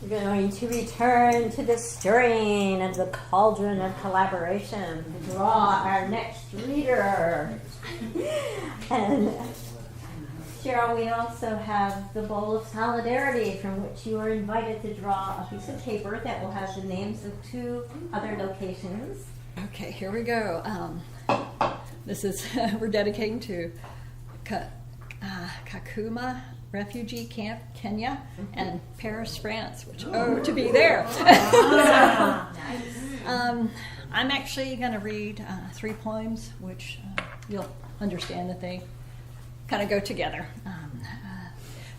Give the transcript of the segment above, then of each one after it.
We're going to return to the stirring of the cauldron of collaboration to draw our next reader. And Cheryl, we also have the bowl of solidarity from which you are invited to draw a piece of paper that will have the names of 2 other locations. Okay, here we go. This is, we're dedicating to Kakuma Refugee Camp, Kenya, and Paris, France, which, to be there. I'm actually going to read 3 poems, which you'll understand that they kind of go together.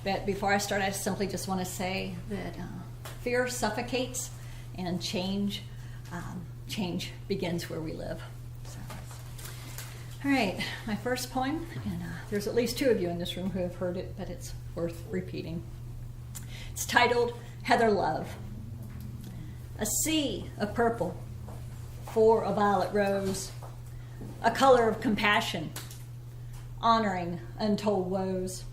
But before I start, I simply just want to say that fear suffocates and change begins where we live. So. All right, my first poem, and there's at least 2 of you in this room who have heard it, but it's worth repeating. It's titled Heather Love. A sea of purple for a violet rose, a color of compassion, honoring untold woes.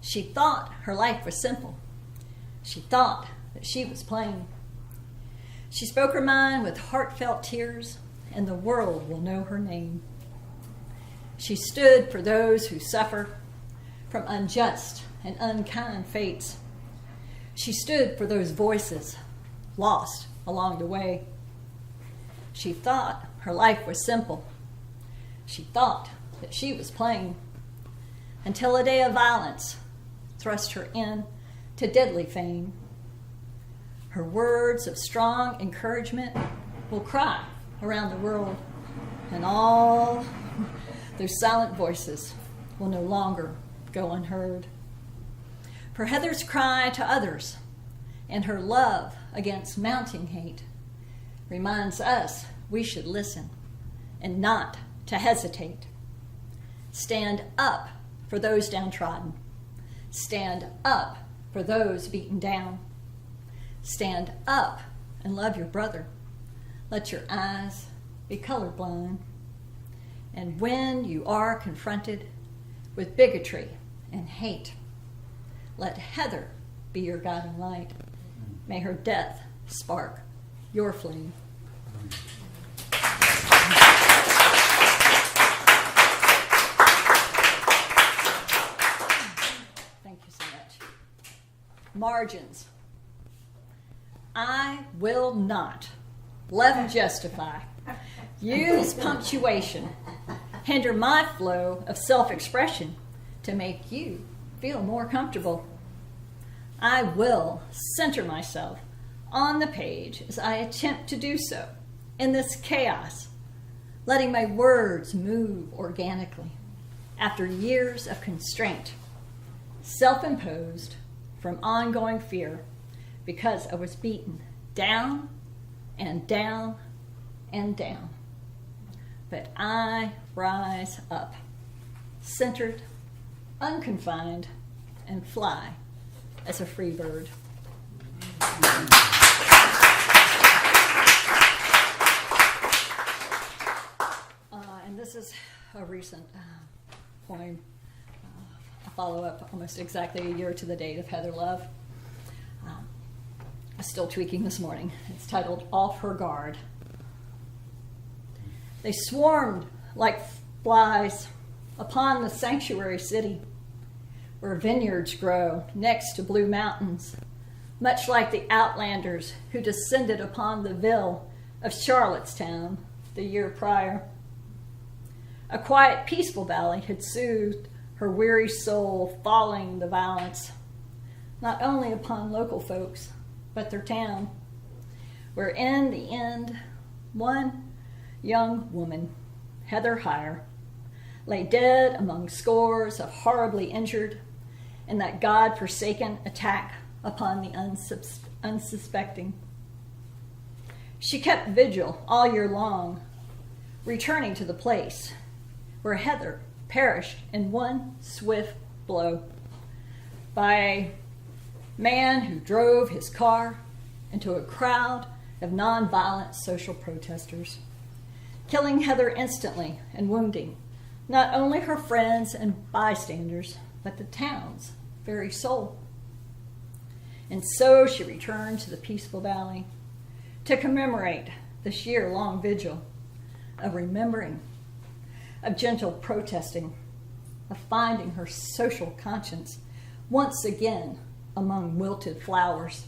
She thought her life was simple. She thought that she was plain. She spoke her mind with heartfelt tears, and the world will know her name. She stood for those who suffer from unjust and unkind fates. She stood for those voices lost along the way. She thought her life was simple. She thought that she was plain, until a day of violence thrust her in to deadly fame. Her words of strong encouragement will cry around the world, and all those silent voices will no longer go unheard. For Heather's cry to others and her love against mounting hate reminds us we should listen and not to hesitate. Stand up for those downtrodden. Stand up for those beaten down. Stand up and love your brother. Let your eyes be colorblind. And when you are confronted with bigotry and hate, let Heather be your guiding light. May her death spark your flame. Thank you so much. Margins. I will not, love justify, use punctuation, hinder my flow of self-expression to make you feel more comfortable. I will center myself on the page as I attempt to do so in this chaos, letting my words move organically after years of constraint, self-imposed from ongoing fear because I was beaten down and down and down. But I rise up, centered, unconfined, and fly as a free bird. And this is a recent poem, a follow-up almost exactly a year to the date of Heather Love. I'm still tweaking this morning. It's titled Off Her Guard. They swarmed like flies upon the sanctuary city, where vineyards grow next to blue mountains, much like the outlanders who descended upon the ville of Charlottetown the year prior. A quiet, peaceful valley had soothed her weary soul following the violence, not only upon local folks, but their town, where in the end, one young woman, Heather Heyer, lay dead among scores of horribly injured in that God-forsaken attack upon the unsuspecting. She kept vigil all year long, returning to the place where Heather perished in one swift blow by a man who drove his car into a crowd of nonviolent social protesters, killing Heather instantly and wounding not only her friends and bystanders, but the town's very soul. And so she returned to the peaceful valley to commemorate this year-long vigil of remembering, of gentle protesting, of finding her social conscience once again among wilted flowers,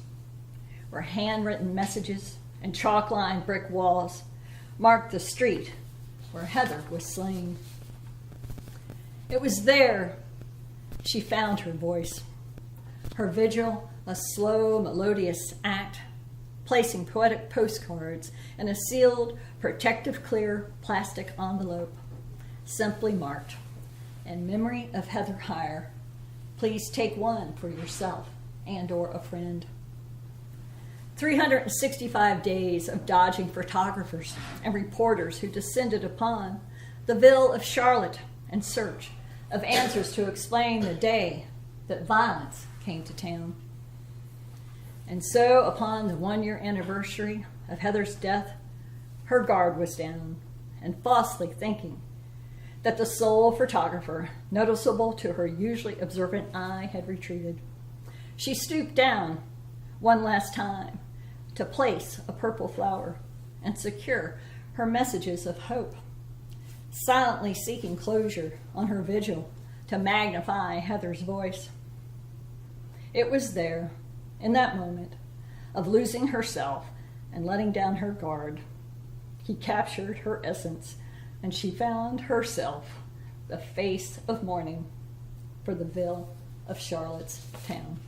where handwritten messages and chalk-lined brick walls marked the street where Heather was slain. It was there she found her voice, her vigil a slow, melodious act, placing poetic postcards in a sealed, protective, clear plastic envelope, simply marked, "In memory of Heather Heyer, please take one for yourself and or a friend." 365 days of dodging photographers and reporters who descended upon the Ville of Charlotte in search of answers to explain the day that violence came to town. And so, upon the 1-year anniversary of Heather's death, her guard was down, and falsely thinking that the sole photographer, noticeable to her usually observant eye, had retreated, she stooped down one last time to place a purple flower and secure her messages of hope, silently seeking closure on her vigil to magnify Heather's voice. It was there, in that moment of losing herself and letting down her guard, he captured her essence, and she found herself the face of mourning for the Ville of Charlotte's town.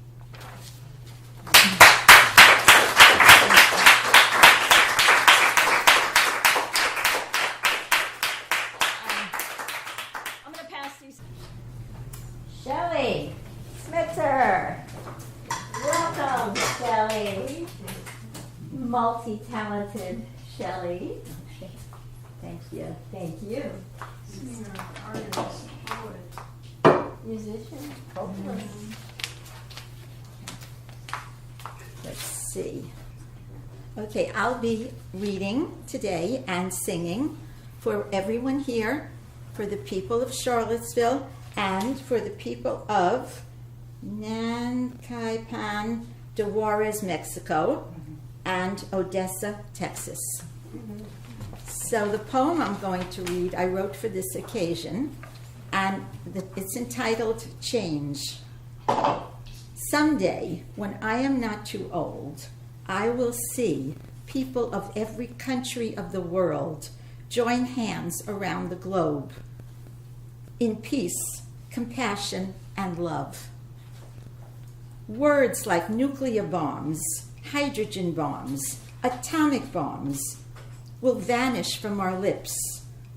I'm going to pass these. Shelley Smitzer. Welcome, Shelley. Multi-talented Shelley. Thank you. Thank you. Singer, artist, poet. Musician, hopefully. Let's see. Okay, I'll be reading today and singing for everyone here, for the people of Charlottesville, and for the people of Nancaipan de Juarez, Mexico, and Odessa, Texas. So the poem I'm going to read, I wrote for this occasion, and it's entitled Change. Someday, when I am not too old, I will see people of every country of the world join hands around the globe in peace, compassion, and love. Words like nuclear bombs, hydrogen bombs, atomic bombs will vanish from our lips,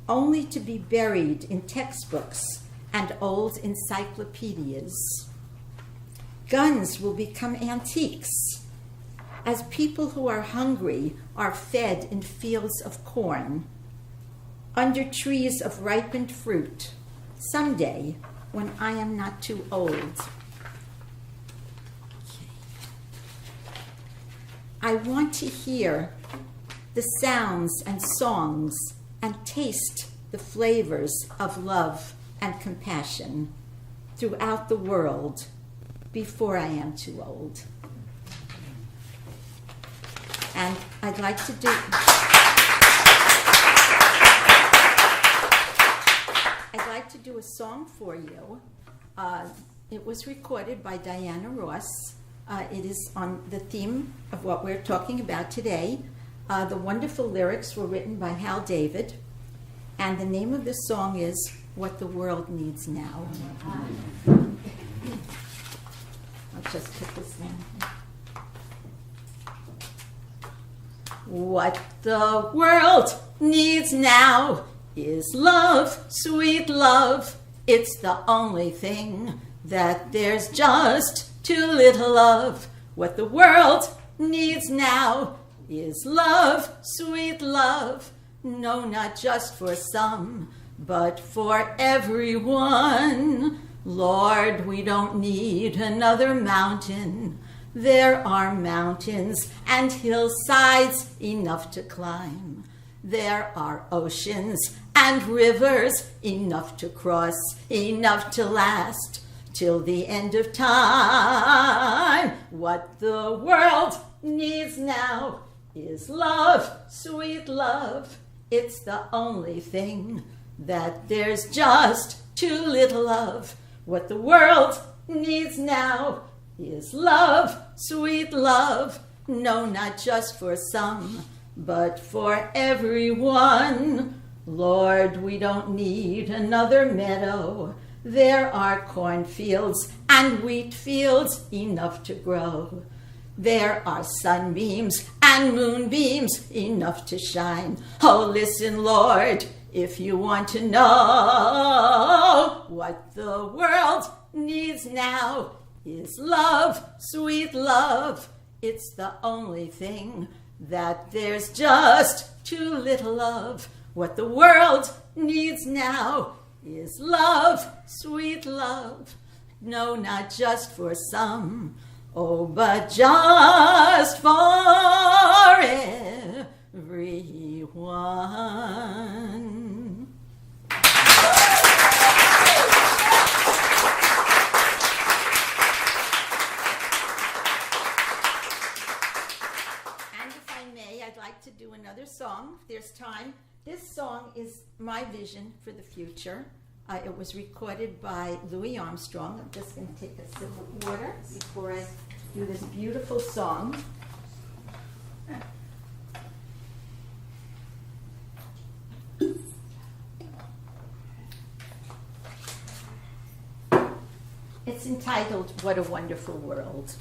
only to be buried in textbooks and old encyclopedias. Guns will become antiques, as people who are hungry are fed in fields of corn, under trees of ripened fruit, someday when I am not too old. I want to hear the sounds and songs and taste the flavors of love and compassion throughout the world before I am too old. And I'd like to do a song for you. It was recorded by Diana Ross. It is on the theme of what we're talking about today. The wonderful lyrics were written by Hal David, and the name of the song is What the World Needs Now. I'll just put this in. What the world needs now is love, sweet love. It's the only thing that there's just too little of. What the world needs now is love, sweet love. No, not just for some, but for everyone. Lord, we don't need another mountain. There are mountains and hillsides enough to climb. There are oceans and rivers enough to cross, enough to last till the end of time. What What the world needs now is love, sweet love. It's the only thing that there's just too little of. What the world needs now is love, sweet love. No, not just for some, but for everyone. Lord, we don't need another meadow. There are cornfields and wheat fields enough to grow. There are sunbeams and moonbeams enough to shine. Oh, listen, Lord, if you want to know what the world needs now is love, sweet love. It's the only thing that there's just too little of. What the world needs now is love, sweet love. No, not just for some, oh, but just for everyone. And if I may, I'd like to do another song, if there's time. This song is my vision for the future. It was recorded by Louis Armstrong. I'm just going to take a sip of water before I do this beautiful song. It's entitled, What a Wonderful World.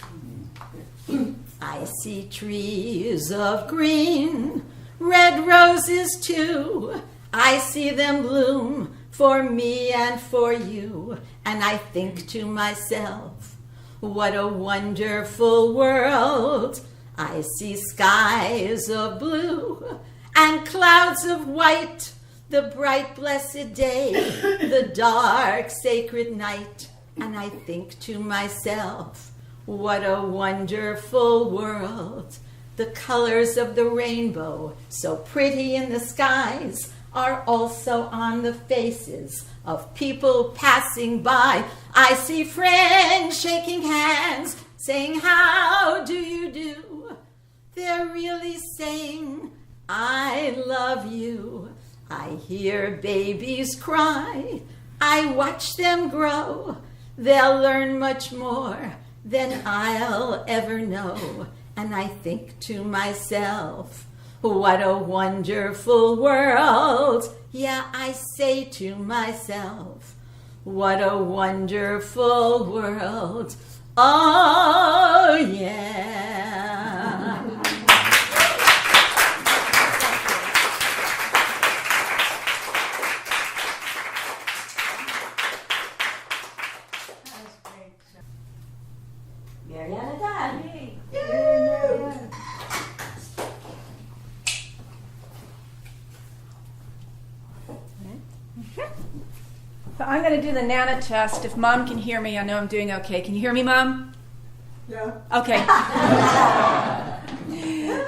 I see trees of green, red roses too. I see them bloom for me and for you. And I think to myself, what a wonderful world. I see skies of blue and clouds of white, the bright blessed day, the dark sacred night. And I think to myself, what a wonderful world. The colors of the rainbow, so pretty in the skies, are also on the faces of people passing by. I see friends shaking hands, saying, how do you do? They're really saying, I love you. I hear babies cry. I watch them grow. They'll learn much more than I'll ever know. And I think to myself, what a wonderful world. Yeah, I say to myself, what a wonderful world. Oh, yeah. Mariana done. So I'm going to do the Nana test. If Mom can hear me, I know I'm doing okay. Can you hear me, Mom? Yeah. Okay.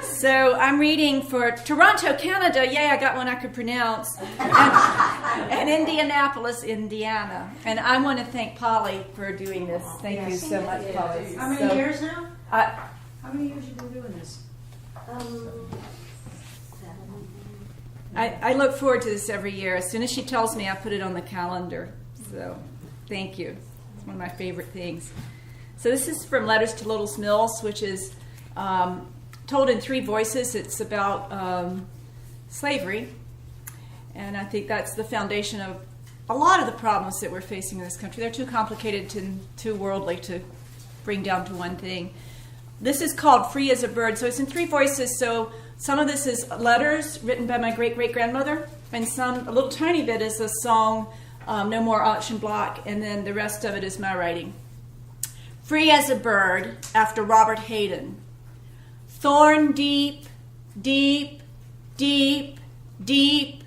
So I'm reading for Toronto, Canada. Yay, I got one I could pronounce. And Indianapolis, Indiana. And I want to thank Polly for doing this. Thank you so much, Polly. How many years now? I- How many years have you been doing this? I look forward to this every year. As soon as she tells me, I put it on the calendar. So thank you. It's one of my favorite things. So this is from Letters to Little Mills, which is told in 3 voices. It's about slavery. And I think that's the foundation of a lot of the problems that we're facing in this country. They're too complicated, too worldly to bring down to one thing. This is called Free as a Bird. So it's in 3 voices. So some of this is letters written by my great-great-grandmother, and a little tiny bit is a song, No More Auction Block, and then the rest of it is my writing. Free as a bird, after Robert Hayden. Thorn deep, deep, deep, deep,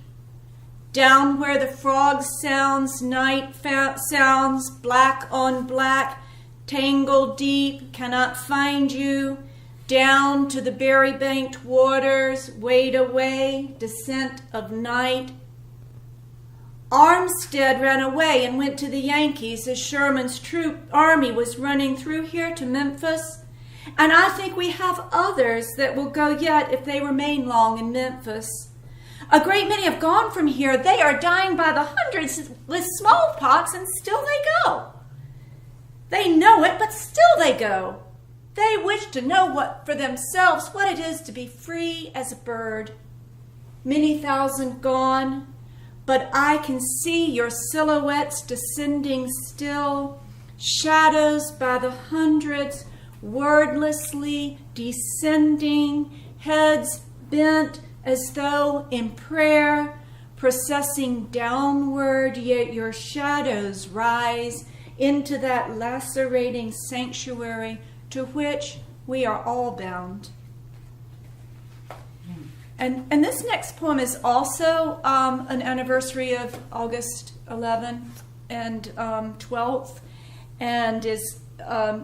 down where the frog sounds, night sounds, black on black, tangled deep, cannot find you, down to the berry-banked waters, wade away, descent of night. Armstead ran away and went to the Yankees as Sherman's troop army was running through here to Memphis. And I think we have others that will go yet if they remain long in Memphis. A great many have gone from here. They are dying by the hundreds with smallpox, and still they go. They know it, but still they go. They wish to know for themselves what it is to be free as a bird. Many thousand gone, but I can see your silhouettes descending still, shadows by the hundreds, wordlessly descending, heads bent as though in prayer, processing downward, yet your shadows rise into that lacerating sanctuary to which we are all bound. And this next poem is also an anniversary of August 11th and 12th, and is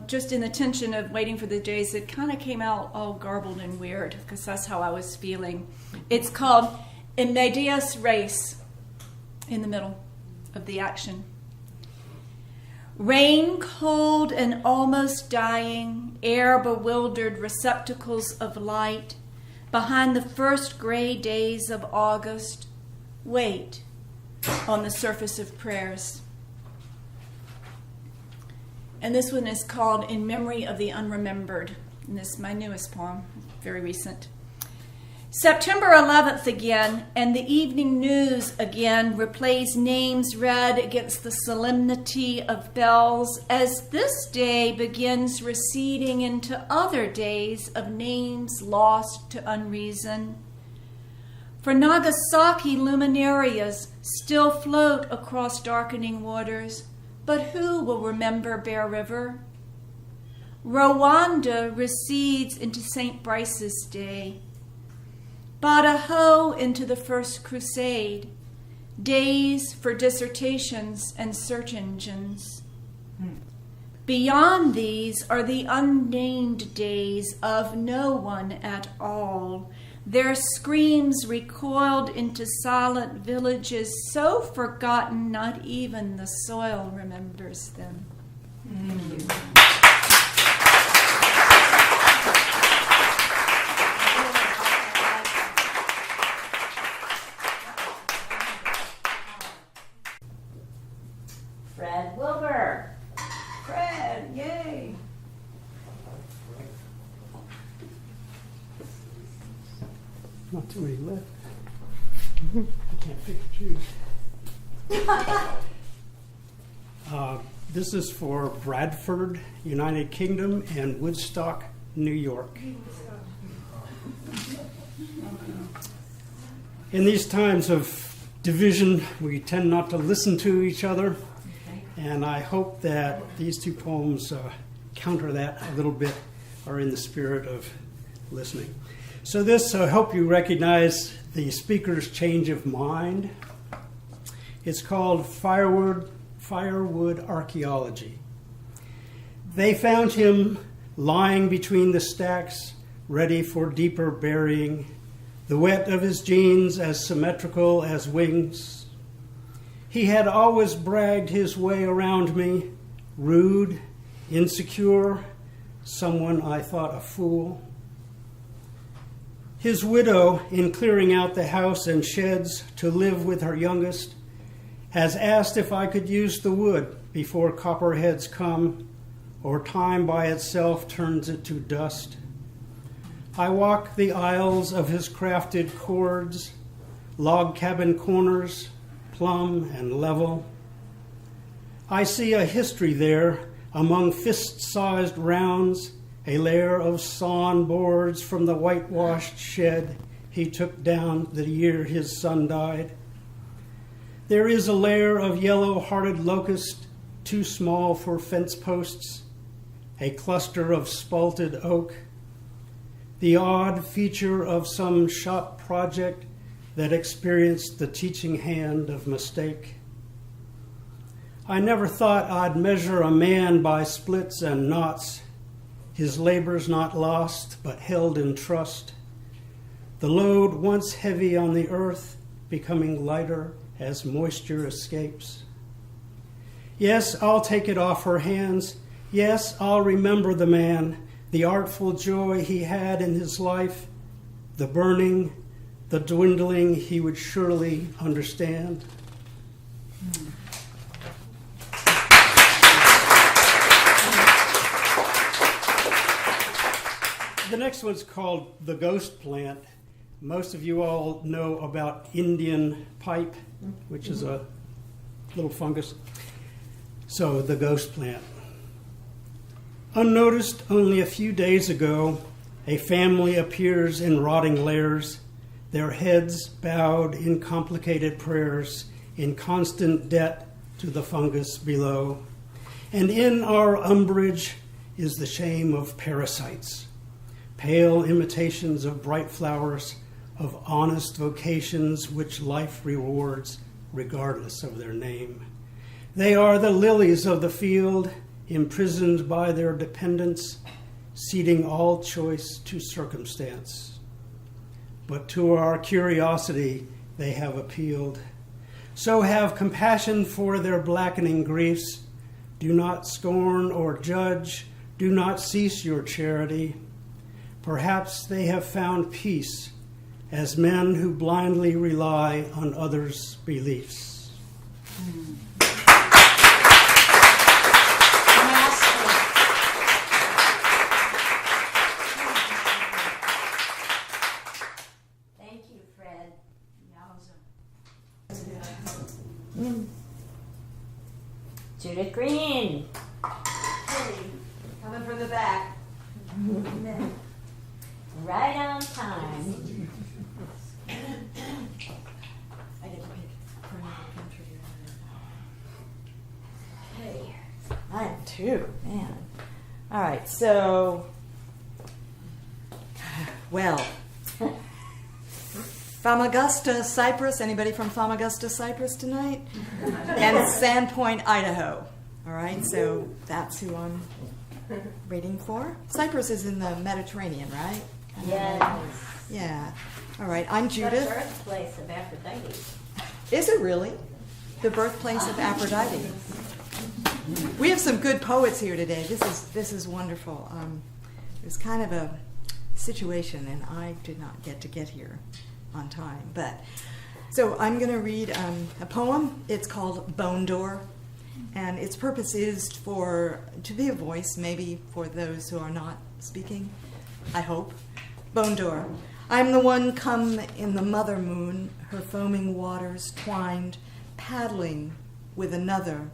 just in the tension of waiting for the days. It kind of came out all garbled and weird because that's how I was feeling. It's called In Medias Res, in the middle of the action. Rain cold and almost dying, air bewildered receptacles of light. Behind the first gray days of August, wait on the surface of prayers. And this one is called In Memory of the Unremembered. And this is my newest poem, very recent. September 11th again, and the evening news again replays names read against the solemnity of bells as this day begins receding into other days of names lost to unreason. For Nagasaki luminarias still float across darkening waters, but who will remember Bear River? Rwanda recedes into St. Bryce's Day. Badajoz into the First Crusade, days for dissertations and search engines. Beyond these are the unnamed days of no one at all, their screams recoiled into silent villages so forgotten not even the soil remembers them. Thank you. Fred Wilbur. Fred, yay. Not too many left. I can't pick and choose. This is for Bradford, United Kingdom, and Woodstock, New York. In these times of division, we tend not to listen to each other, and I hope that these two poems counter that a little bit, or in the spirit of listening. So this, I hope you recognize the speaker's change of mind. It's called Firewood Archaeology. They found him lying between the stacks, ready for deeper burying, the wet of his jeans as symmetrical as wings. He had always bragged his way around me, rude, insecure, someone I thought a fool. His widow, in clearing out the house and sheds to live with her youngest, has asked if I could use the wood before copperheads come, or time by itself turns it to dust. I walk the aisles of his crafted cords, log cabin corners, plumb and level. I see a history there among fist-sized rounds, a layer of sawn boards from the whitewashed shed he took down the year his son died. There is a layer of yellow-hearted locust, too small for fence posts, a cluster of spalted oak, the odd feature of some shop project that experienced the teaching hand of mistake. I never thought I'd measure a man by splits and knots, his labors not lost, but held in trust. The load once heavy on the earth, becoming lighter as moisture escapes. Yes, I'll take it off her hands. Yes, I'll remember the man, the artful joy he had in his life, the burning, the dwindling, he would surely understand. The next one's called the ghost plant. Most of you all know about Indian pipe, which is a little fungus. So the ghost plant. Unnoticed only a few days ago, a family appears in rotting lairs, their heads bowed in complicated prayers, in constant debt to the fungus below. And in our umbrage is the shame of parasites, pale imitations of bright flowers, of honest vocations which life rewards regardless of their name. They are the lilies of the field, imprisoned by their dependence, ceding all choice to circumstance. But to our curiosity they have appealed. So have compassion for their blackening griefs. Do not scorn or judge. Do not cease your charity. Perhaps they have found peace as men who blindly rely on others' beliefs. Thank you, Fred. Judith Green. Hey, coming from the back. Right on time. I get to pick for another country. Hey, I am too, man. All right, so, well, Famagusta, Cyprus. Anybody from Famagusta, Cyprus tonight? And Sandpoint, Idaho. All right, so that's who I'm reading for. Cyprus is in the Mediterranean, right? Yes. Yeah. All right, I'm The Judith. birthplace of Aphrodite. Is it really? The birthplace of Aphrodite. We have some good poets here today. This is wonderful. It was kind of a situation, and I did not get here on time. But so I'm going to read a poem. It's called Bone Door, and its purpose is to be a voice, maybe for those who are not speaking. I hope. Bone Door. I'm the one come in the mother moon, her foaming waters twined, paddling with another.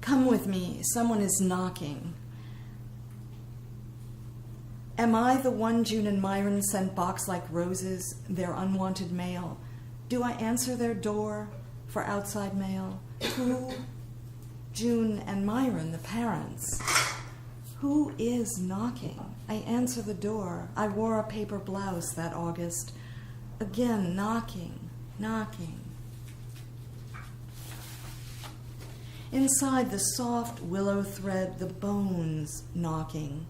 Come with me, someone is knocking. Am I the one June and Myron sent box like roses, their unwanted mail? Do I answer their door for outside mail? Who? June and Myron, the parents. Who is knocking? I answer the door. I wore a paper blouse that August. Again, knocking, knocking. Inside the soft willow thread, the bones knocking,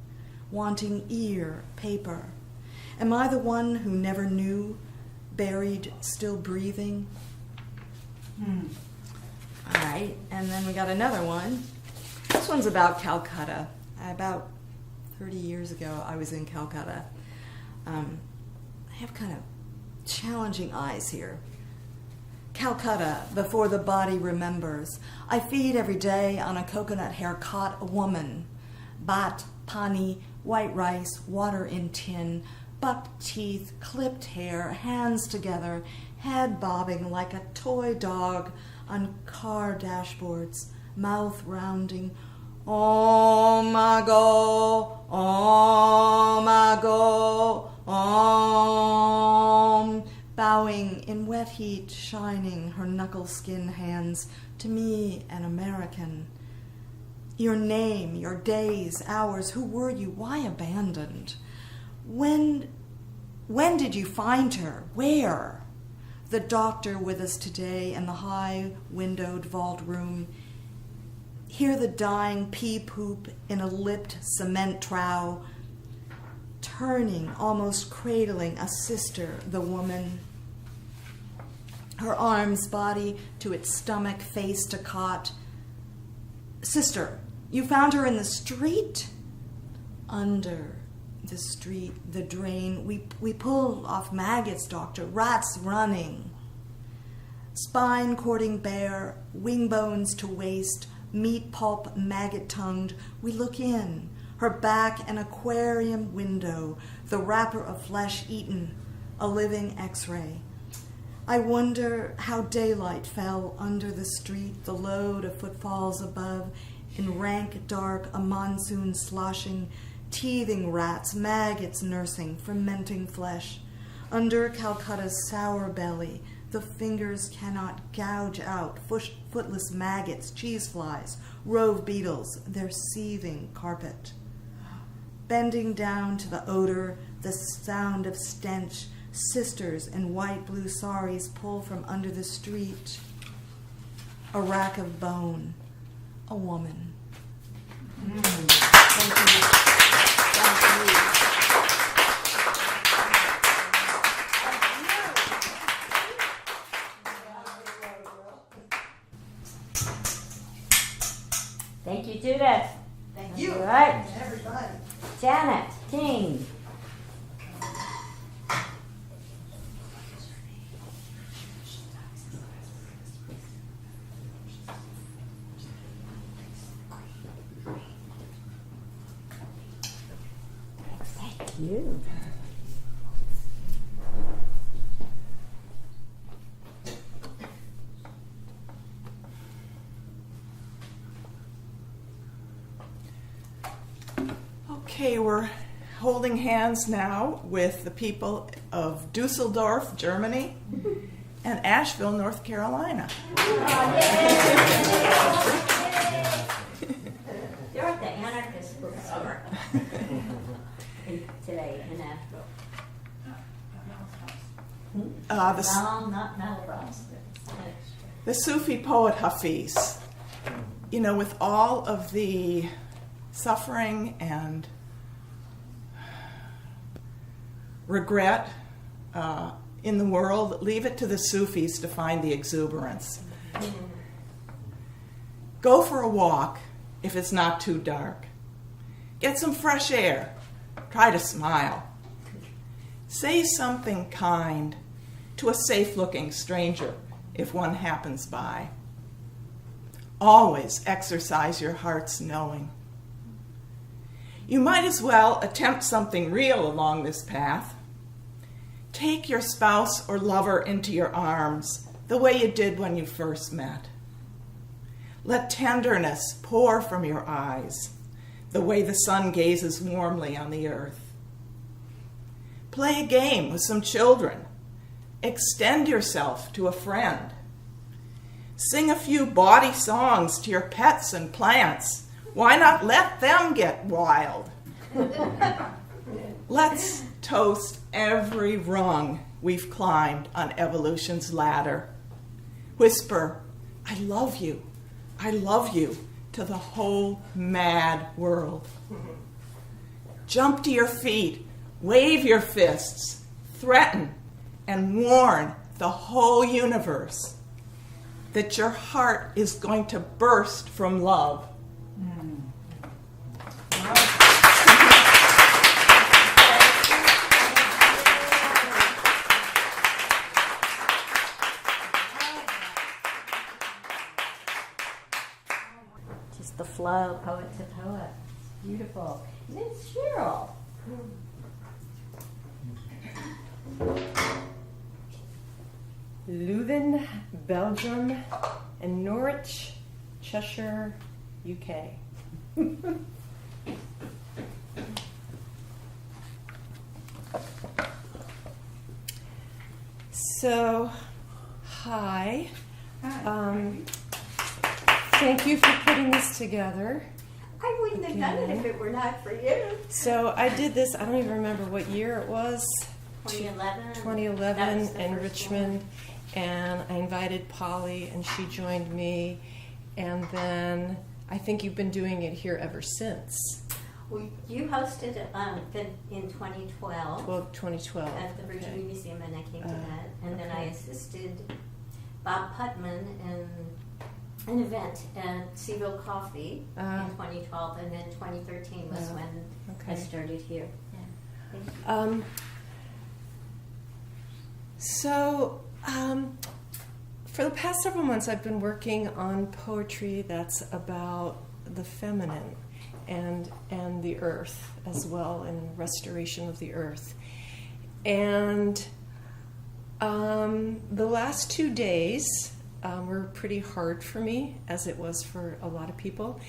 wanting ear, paper. Am I the one who never knew, buried, still breathing? All right, and then we got another one. This one's about Calcutta. About 30 years ago, I was in Calcutta. I have kind of challenging eyes here. Calcutta, before the body remembers. I feed every day on a coconut haircut, a woman. Bat, pani, white rice, water in tin, bucked teeth, clipped hair, hands together, head bobbing like a toy dog on car dashboards, mouth rounding. Oh my God, oh my God, bowing in wet heat, shining her knuckle-skin hands to me, an American. Your name, your days, hours, who were you? Why abandoned? When did you find her? Where? The doctor with us today in the high-windowed vault room. Hear the dying pea-poop in a lipped cement trough, turning, almost cradling a sister, the woman. Her arms, body to its stomach, face to cot. Sister, you found her in the street? Under the street, the drain, we pull off maggots, doctor, rats running. Spine cording bare, wing bones to waist, meat pulp maggot-tongued, we look in, her back an aquarium window, the wrapper of flesh eaten, a living x-ray. I wonder how daylight fell under the street, the load of footfalls above, in rank dark, a monsoon sloshing, teething rats, maggots nursing, fermenting flesh. Under Calcutta's sour belly, the fingers cannot gouge out footless maggots, cheese flies, rove beetles, their seething carpet. Bending down to the odor, the sound of stench, sisters in white blue saris pull from under the street. A rack of bone, a woman. Thank you. Thank you, Judith. Thank you. All right. Everybody. Janet King. Thank you. Okay, we're holding hands now with the people of Dusseldorf, Germany, and Asheville, North Carolina. You're at the Anarchist bookstore today in Asheville. No, not Malabras. The Sufi poet Hafiz, you know, with all of the suffering and regret in the world, leave it to the Sufis to find the exuberance. Go for a walk if it's not too dark. Get some fresh air. Try to smile. Say something kind to a safe-looking stranger if one happens by. Always exercise your heart's knowing. You might as well attempt something real along this path. Take your spouse or lover into your arms the way you did when you first met. Let tenderness pour from your eyes the way the sun gazes warmly on the earth. Play a game with some children. Extend yourself to a friend. Sing a few bawdy songs to your pets and plants. Why not let them get wild? Let's toast every rung we've climbed on evolution's ladder. Whisper, I love you to the whole mad world. Jump to your feet, wave your fists, threaten and warn the whole universe that your heart is going to burst from love. Just the flow, poet to poet. It's beautiful. And it's Cheryl. Leuven, Belgium, and Norwich, Cheshire, UK. So, hi. Thank you for putting this together. I wouldn't have done it if it were not for you. So I did this, I don't even remember what year it was. 2011. 2011 That was the in first Richmond. one. And I invited Polly and she joined me. And then I think you've been doing it here ever since. Well, you hosted it in 2012 Well, 2012. at the Virginia okay. Museum, and I came to that. And then I assisted Bob Putman in an event at Seaville Coffee in Ah. 2012, and then 2013 was Yeah. when I Okay. started here. Yeah. Thank you. For the past several months, I've been working on poetry that's about the feminine and the earth as well, and restoration of the earth. And the last 2 days were pretty hard for me, as it was for a lot of people.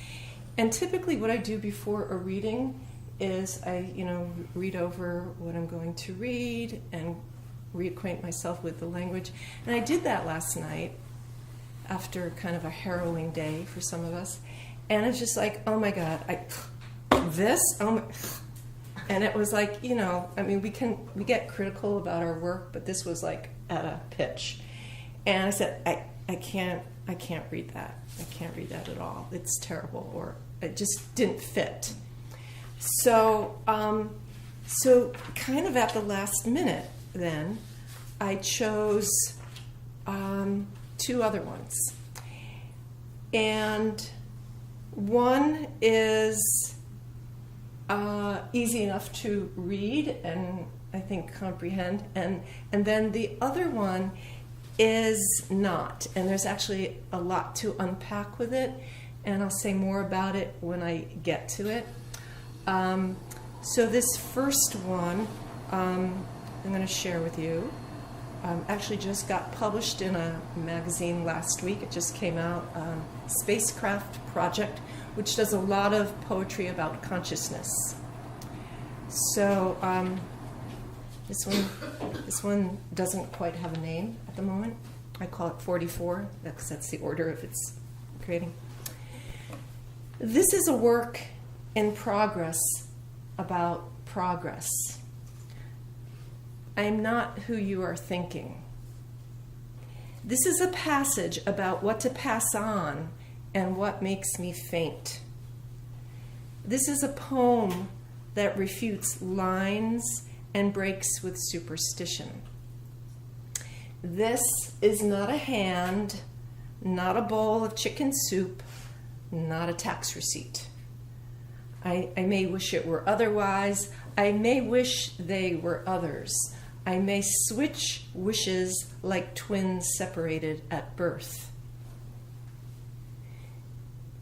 And typically, what I do before a reading is I, read over what I'm going to read and reacquaint myself with the language. And I did that last night after kind of a harrowing day for some of us. And it's just like, oh my God, and it was like, we get critical about our work, but this was like at a pitch. And I said, I can't read that. I can't read that at all. It's terrible, or it just didn't fit. So kind of at the last minute, then I chose 2 other ones, and one is easy enough to read and I think comprehend, and then the other one is not, and there's actually a lot to unpack with it, and I'll say more about it when I get to it. So this first one I'm going to share with you actually just got published in a magazine last week. It just came out, Spacecraft Project, which does a lot of poetry about consciousness. So this one doesn't quite have a name at the moment. I call it 44, because that's the order of its creating. This is a work in progress about progress. I am not who you are thinking. This is a passage about what to pass on and what makes me faint. This is a poem that refutes lines and breaks with superstition. This is not a hand, not a bowl of chicken soup, not a tax receipt. I may wish it were otherwise. I may wish they were others. I may switch wishes like twins separated at birth.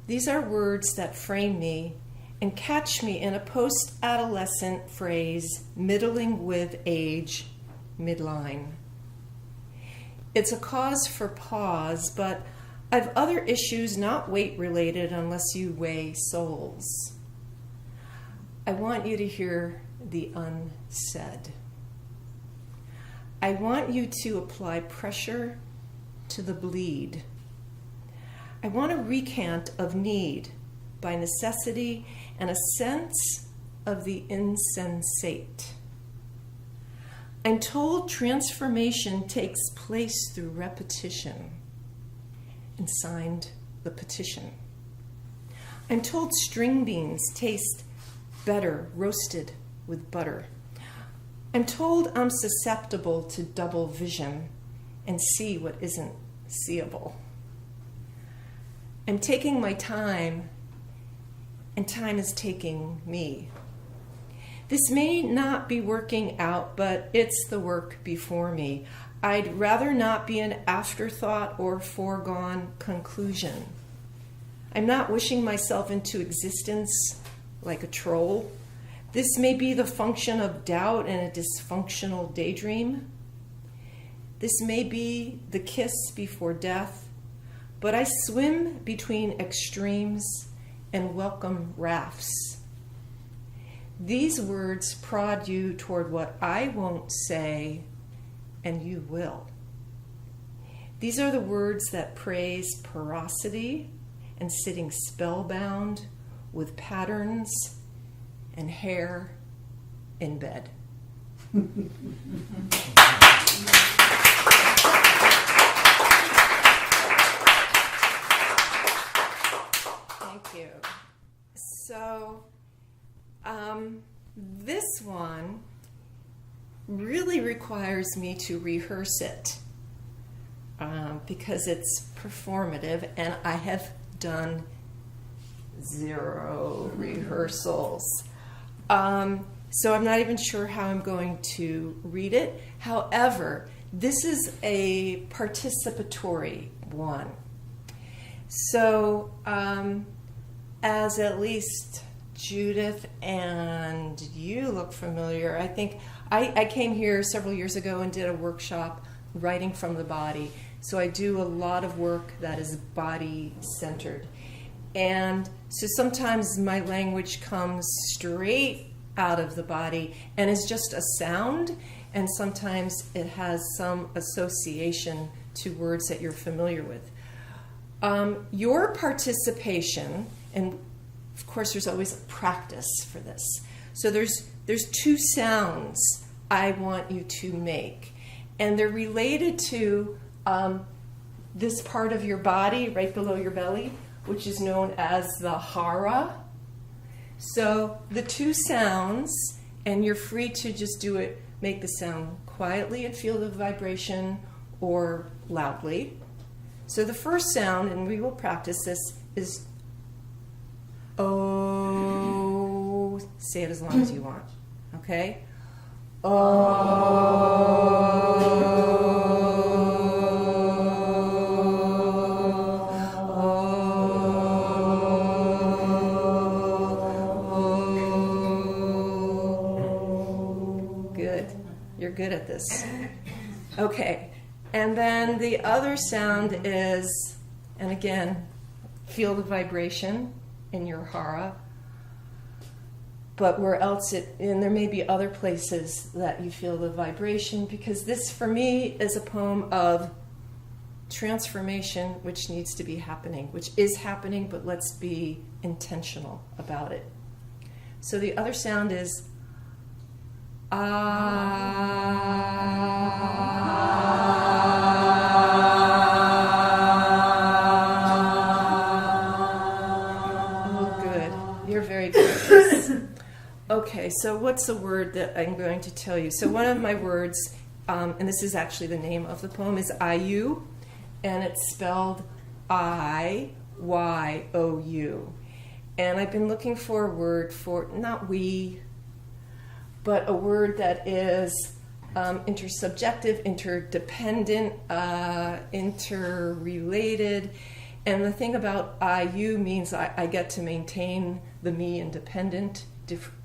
These are words that frame me and catch me in a post-adolescent phrase, middling with age, midline. It's a cause for pause, but I've other issues not weight-related unless you weigh souls. I want you to hear the unsaid. I want you to apply pressure to the bleed. I want a recant of need by necessity and a sense of the insensate. I'm told transformation takes place through repetition, and signed the petition. I'm told string beans taste better roasted with butter. I'm told I'm susceptible to double vision and see what isn't seeable. I'm taking my time, and time is taking me. This may not be working out, but it's the work before me. I'd rather not be an afterthought or foregone conclusion. I'm not wishing myself into existence like a troll. This may be the function of doubt and a dysfunctional daydream. This may be the kiss before death, but I swim between extremes and welcome rafts. These words prod you toward what I won't say, and you will. These are the words that praise porosity and sitting spellbound with patterns and hair in bed. Thank you. So, this one really requires me to rehearse it. because it's performative, and I have done 0 rehearsals. So I'm not even sure how I'm going to read it. However, this is a participatory one. So, as at least Judith and you look familiar, I think I came here several years ago and did a workshop, Writing from the Body. So I do a lot of work that is body-centered. And so sometimes my language comes straight out of the body and is just a sound, and sometimes it has some association to words that you're familiar with. Your participation, and of course there's always a practice for this. So there's 2 sounds I want you to make, and they're related to this part of your body right below your belly, which is known as the hara. So the 2 sounds, and you're free to just do it, make the sound quietly and feel the vibration, or loudly. So the first sound, and we will practice this, is oh. Say it as long as you want. Okay? Good. You're good at this. Okay. And then the other sound is, and again, feel the vibration in your hara. But where else and there may be other places that you feel the vibration, because this, for me, is a poem of transformation, which needs to be happening, which is happening, but let's be intentional about it. So the other sound is Oh, good. You're very good at this. Okay, so what's the word that I'm going to tell you? So one of my words, and this is actually the name of the poem, is Iyu, and it's spelled I-Y-O-U. And I've been looking for a word for, not we, but a word that is intersubjective, interdependent, interrelated. And the thing about IU means I get to maintain the me independent,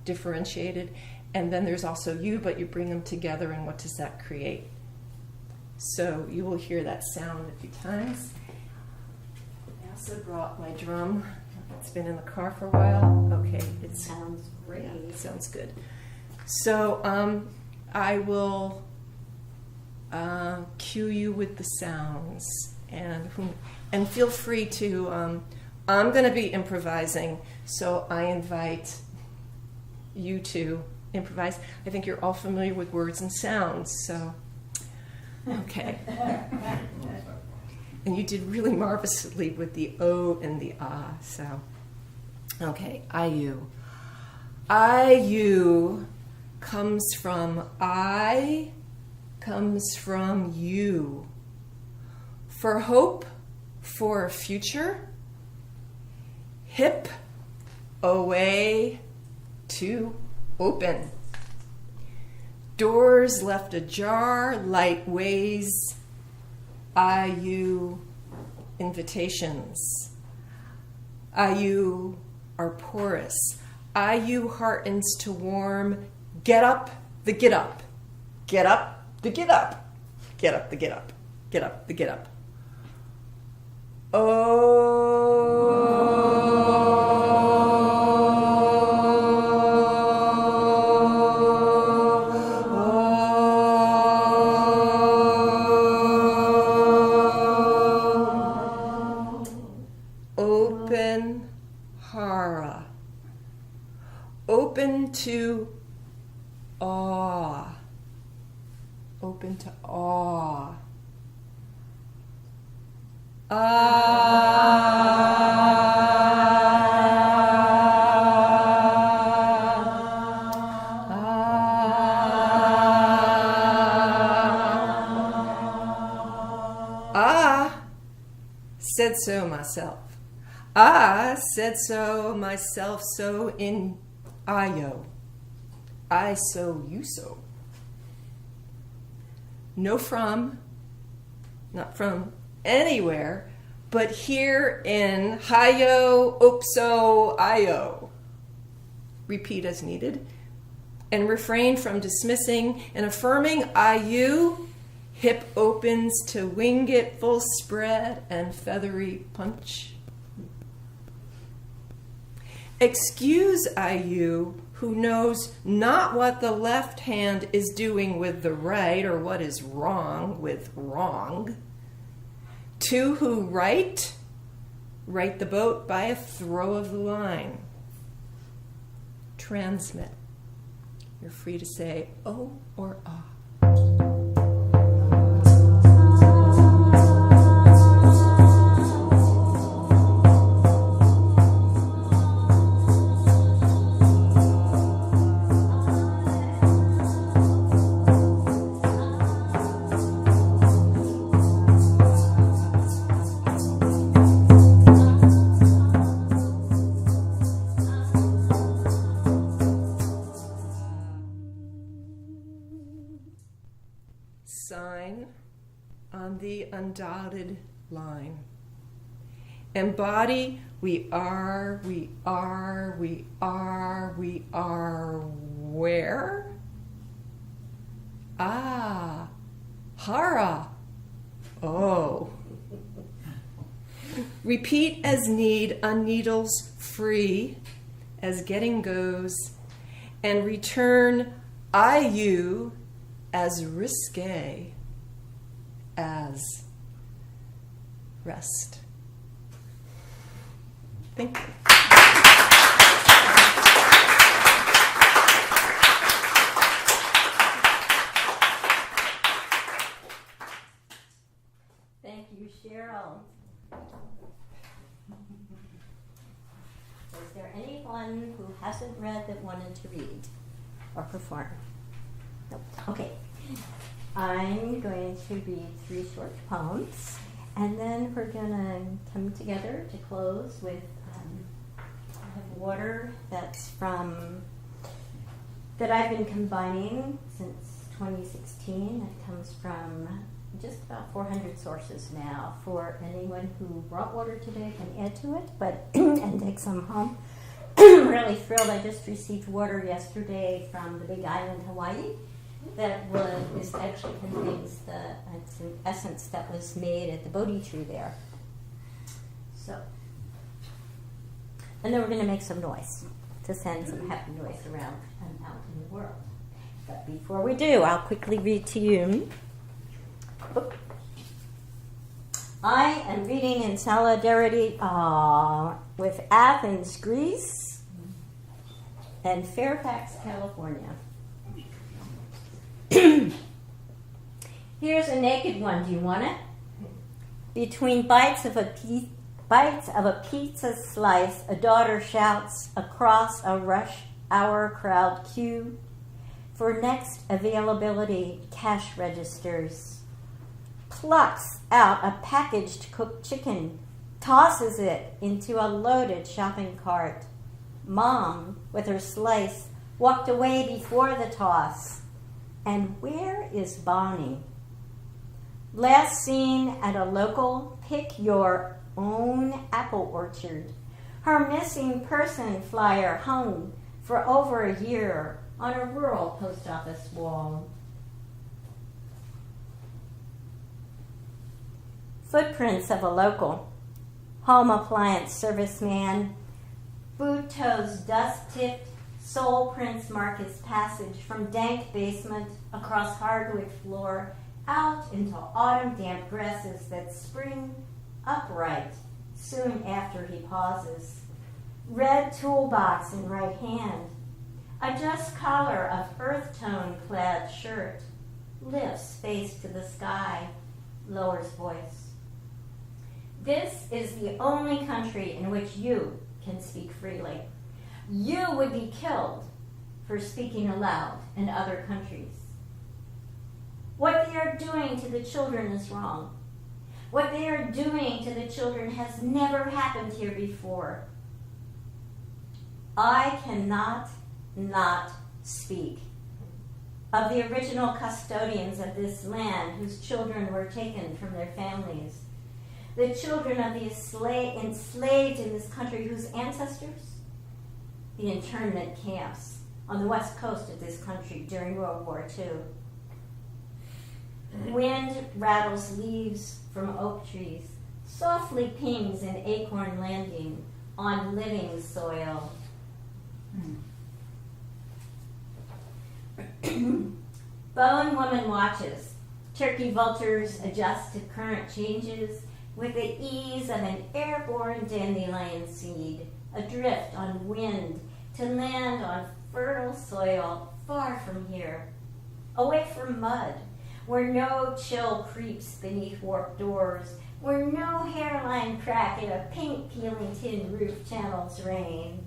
differentiated. And then there's also you, but you bring them together, and what does that create? So you will hear that sound a few times. I also brought my drum. It's been in the car for a while. Okay, it sounds great. Yeah, it sounds good. So I will cue you with the sounds, and feel free to. I'm going to be improvising, so I invite you to improvise. I think you're all familiar with words and sounds, so okay. And you did really marvelously with the O and the ah. So okay, Iyu. Iyu comes from I, comes from you. For hope, for a future. Hip, away, to open. Doors left ajar, light ways. Iyu, invitations. Iyu are porous. Iyu heartens to warm. Get up, the get up. Get up, the get up. Get up, the get up. Get up, the get up. Open hara. Open to awe. Open to awe. said so myself. I said so myself, so in Io. I so, you so. No from, not from anywhere, but here in Hio, Opso, Io. Repeat as needed. And refrain from dismissing and affirming IU. Hip opens to wing it full spread and feathery punch. Excuse IU, who knows not what the left hand is doing with the right or what is wrong with wrong. Two who right the boat by a throw of the line. Transmit. You're free to say oh or ah. Sign on the undotted line. Embody, we are, we are, we are, we are where? Ah, hara. Oh. Repeat as need, on needles free, as getting goes, and return IU as risque as rest. Thank you. Thank you, Cheryl. Is there anyone who hasn't read that wanted to read or perform? Nope. Okay. I'm going to read 3 short poems, and then we're going to come together to close with I have water that's that I've been combining since 2016. It comes from just about 400 sources now. For anyone who brought water today can add to it, but and take some home. I'm really thrilled. I just received water yesterday from the Big Island, Hawaii. That actually contains the essence that was made at the Bodhi tree there. So, and then we're going to make some noise to send some happy noise around and out in the world. But before we do, I'll quickly read to you. I am reading in solidarity with Athens, Greece, and Fairfax, California. Here's a naked one. Do you want it? Between bites of a pizza slice, a daughter shouts across a rush hour crowd queue for next availability cash registers. Plucks out a packaged cooked chicken, tosses it into a loaded shopping cart. Mom, with her slice, walked away before the toss. And where is Bonnie? Last seen at a local pick your own apple orchard. Her missing person flyer hung for over a year on a rural post office wall. Footprints of a local home appliance serviceman. Boot toes dust-tipped, sole prints mark his passage from dank basement across hardwood floor out into autumn damp grasses that spring upright soon after he pauses. Red toolbox in right hand. A just collar of earth tone clad shirt. Lifts face to the sky. Lowers voice. This is the only country in which you can speak freely. You would be killed for speaking aloud in other countries. What they are doing to the children is wrong. What they are doing to the children has never happened here before. I cannot not speak of the original custodians of this land whose children were taken from their families. The children of the enslaved in this country whose ancestors, the internment camps on the west coast of this country during World War II. Wind rattles leaves from oak trees, softly pings an acorn landing on living soil. Bone woman watches. Turkey vultures adjust to current changes with the ease of an airborne dandelion seed, adrift on wind to land on fertile soil far from here, away from mud, where no chill creeps beneath warped doors, where no hairline crack in a paint-peeling tin roof channels rain.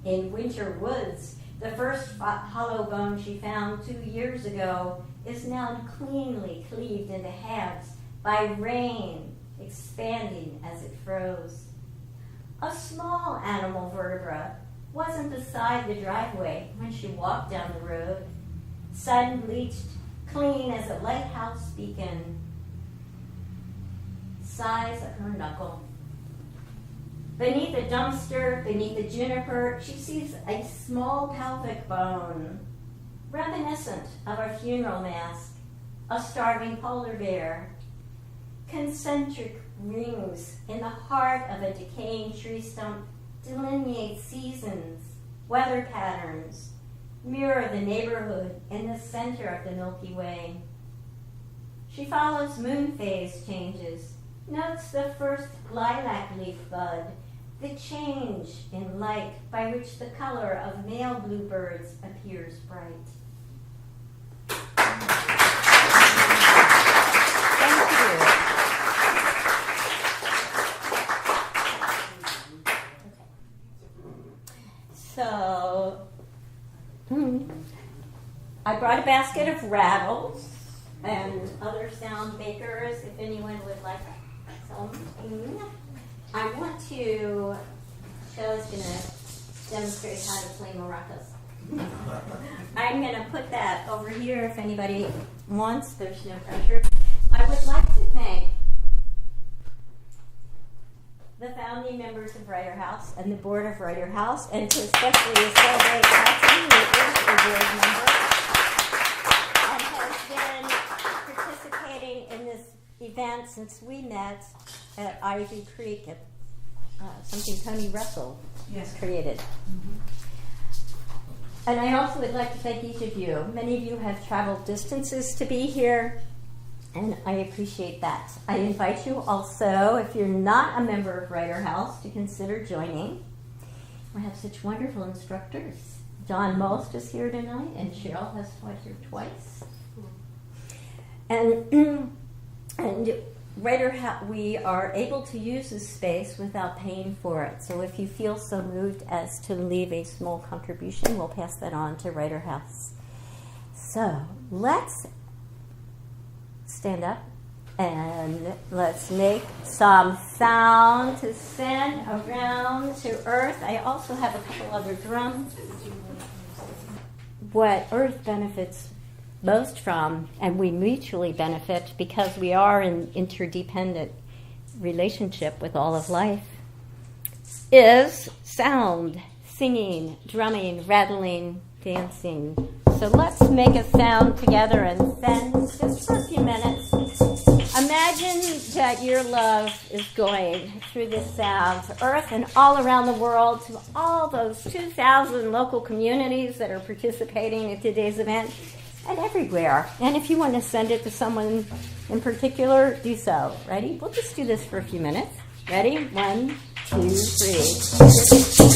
In winter woods, the first hollow bone she found 2 years ago is now cleanly cleaved into halves by rain expanding as it froze. A small animal vertebra wasn't beside the driveway when she walked down the road, sun-bleached, clean as a lighthouse beacon, size of her knuckle. Beneath a dumpster, beneath a juniper, she sees a small pelvic bone, reminiscent of a funeral mask, a starving polar bear. Concentric rings in the heart of a decaying tree stump delineate seasons, weather patterns, mirror the neighborhood in the center of the Milky Way. She follows moon phase changes, notes the first lilac leaf bud, the change in light by which the color of male bluebirds appears bright. Thank you. So, I brought a basket of rattles and other sound makers if anyone would like some. I want to, Shelley's going to demonstrate how to play maracas. I'm going to put that over here if anybody wants. There's no pressure. I would like to thank the founding members of Writer House and the board of Writer House, and to especially celebrate Patsy, who is a board member and has been participating in this event since we met at Ivy Creek at something Tony Russell created. Mm-hmm. And I also would like to thank each of you. Many of you have traveled distances to be here, and I appreciate that. I invite you also, if you're not a member of Writer House, to consider joining. We have such wonderful instructors. John Most is here tonight, and Cheryl has taught here twice. And we are able to use this space without paying for it. So if you feel so moved as to leave a small contribution, we'll pass that on to Writer House. So let's stand up and let's make some sound to send around to Earth. I also have a couple other drums. What Earth benefits most from, and we mutually benefit because we are in interdependent relationship with all of life, is sound, singing, drumming, rattling, dancing. So let's make a sound together and send just for a few minutes. Imagine that your love is going through this sound to Earth and all around the world, to all those 2,000 local communities that are participating in today's event, and everywhere. And if you want to send it to someone in particular, do so. Ready? We'll just do this for a few minutes. Ready? 1, 2, 3.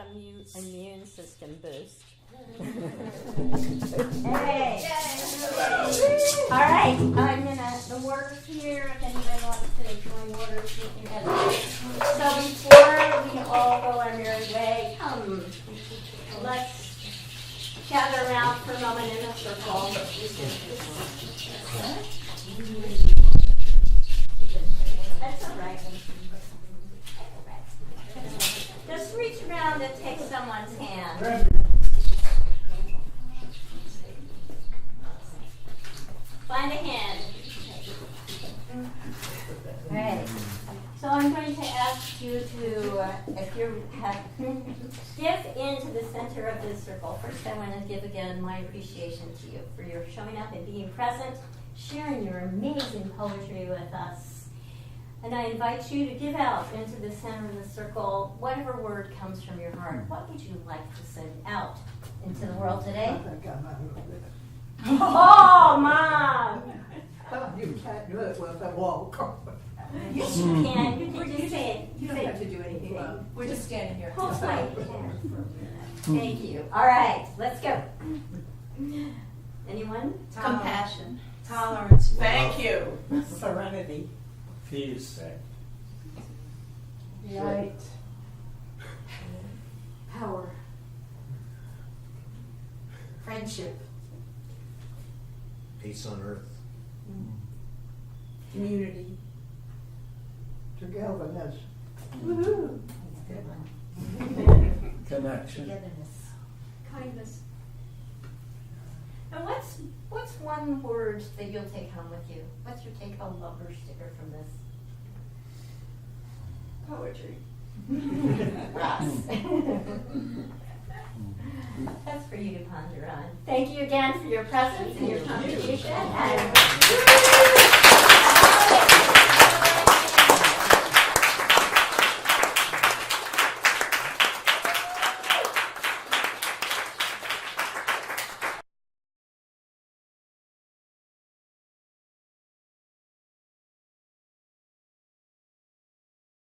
that immune system boost. Hey! All right, I'm gonna the words here. If anybody wants to join orders, you can have it. So before we all go our merry way, come, let's gather around for a moment in a circle. That's all right. Just reach around and take someone's hand. Find a hand. Right. So I'm going to ask you to, if you have, give into the center of this circle. First, I want to give again my appreciation to you for your showing up and being present, sharing your amazing poetry with us. And I invite you to give out into the center of the circle whatever word comes from your heart. What would you like to send out into the world today? Oh, Mom! You can't do it with a walk. Yes, you can. You can just say it. You don't have to do anything. We're just standing here. Hold my hand for a minute. Thank you. All right, let's go. Anyone? Compassion. Tolerance. Thank you. Serenity. Peace. Light. Power. Friendship. Peace on earth. Community. Togetherness. Woohoo. Connection. Togetherness. Kindness. And what's one word that you'll take home with you? What's your take-home bumper sticker from this? Poetry. Russ. That's for you to ponder on. Thank you again for your presence and your contribution. And